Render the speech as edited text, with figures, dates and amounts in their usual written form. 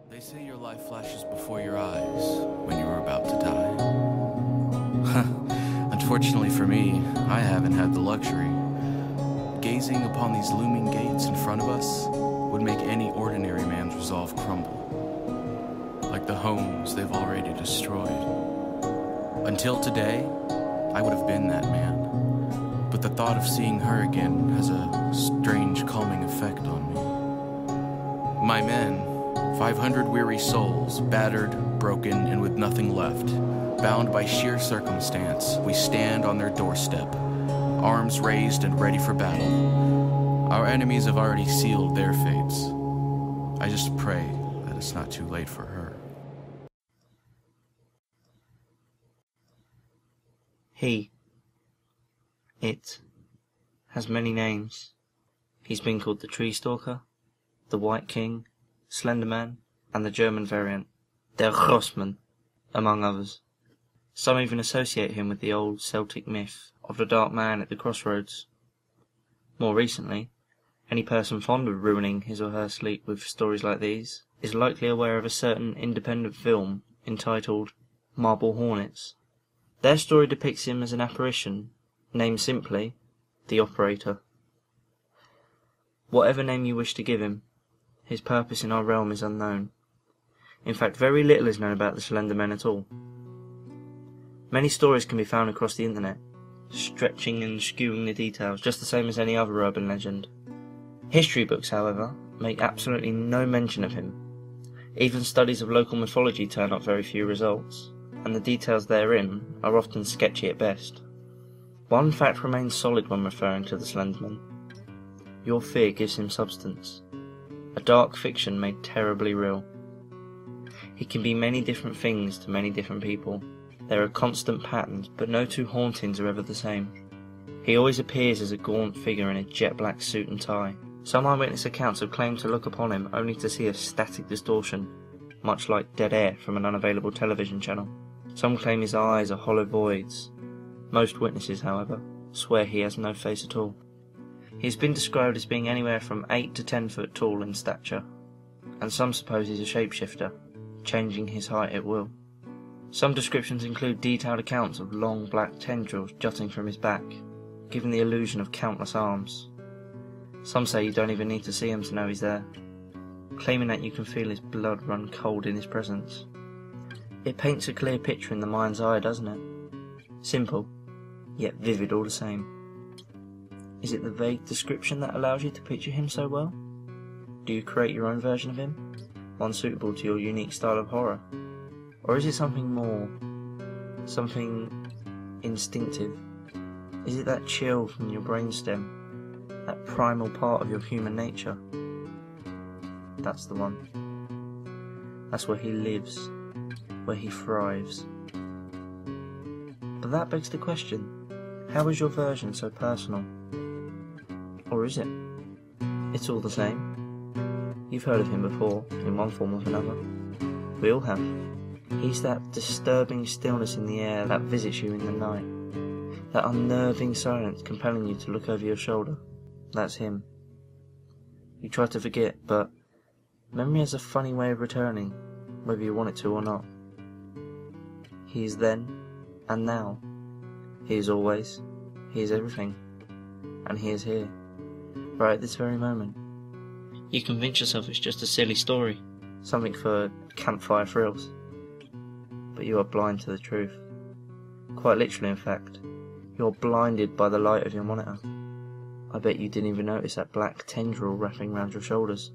They say your life flashes before your eyes when you are about to die. Unfortunately for me, I haven't had the luxury. Gazing upon these looming gates in front of us would make any ordinary man's resolve crumble, like the homes they've already destroyed. Until today, I would have been that man, but the thought of seeing her again has a strange calming effect on me. My men, 500 weary souls, battered, broken, and with nothing left, bound by sheer circumstance, we stand on their doorstep, arms raised and ready for battle. Our enemies have already sealed their fates. I just pray that it's not too late for her. It has many names. He's been called the Tree Stalker, the White King, Slender Man, and the German variant, Der Grossmann, among others. Some even associate him with the old Celtic myth of the Dark Man at the crossroads. More recently, any person fond of ruining his or her sleep with stories like these is likely aware of a certain independent film entitled Marble Hornets. Their story depicts him as an apparition, named simply the Operator. Whatever name you wish to give him, his purpose in our realm is unknown. In fact, very little is known about the Slender Men at all. Many stories can be found across the internet, stretching and skewing the details, just the same as any other urban legend. History books, however, make absolutely no mention of him. Even studies of local mythology turn up very few results, and the details therein are often sketchy at best. One fact remains solid when referring to the Slenderman. Your fear gives him substance. A dark fiction made terribly real. He can be many different things to many different people. There are constant patterns, but no two hauntings are ever the same. He always appears as a gaunt figure in a jet black suit and tie. Some eyewitness accounts have claimed to look upon him only to see a static distortion, much like dead air from an unavailable television channel. Some claim his eyes are hollow voids. Most witnesses, however, swear he has no face at all. He has been described as being anywhere from 8 to 10 foot tall in stature, and some suppose he's a shapeshifter, changing his height at will. Some descriptions include detailed accounts of long black tendrils jutting from his back, giving the illusion of countless arms. Some say you don't even need to see him to know he's there, claiming that you can feel his blood run cold in his presence. It paints a clear picture in the mind's eye, doesn't it? Simple, yet vivid all the same. Is it the vague description that allows you to picture him so well? Do you create your own version of him, one suitable to your unique style of horror? Or is it something more, something instinctive? Is it that chill from your brainstem, that primal part of your human nature? That's the one. That's where he lives, where he thrives. But that begs the question, how is your version so personal? Or is it? It's all the same. You've heard of him before, in one form or another. We all have. He's that disturbing stillness in the air that visits you in the night. That unnerving silence compelling you to look over your shoulder. That's him. You try to forget, but memory has a funny way of returning, whether you want it to or not. He is then, and now. He is always. He is everything. And he is here. Right at this very moment. You convince yourself it's just a silly story, something for campfire thrills. But you are blind to the truth. Quite literally, in fact. You're blinded by the light of your monitor. I bet you didn't even notice that black tendril wrapping round your shoulders.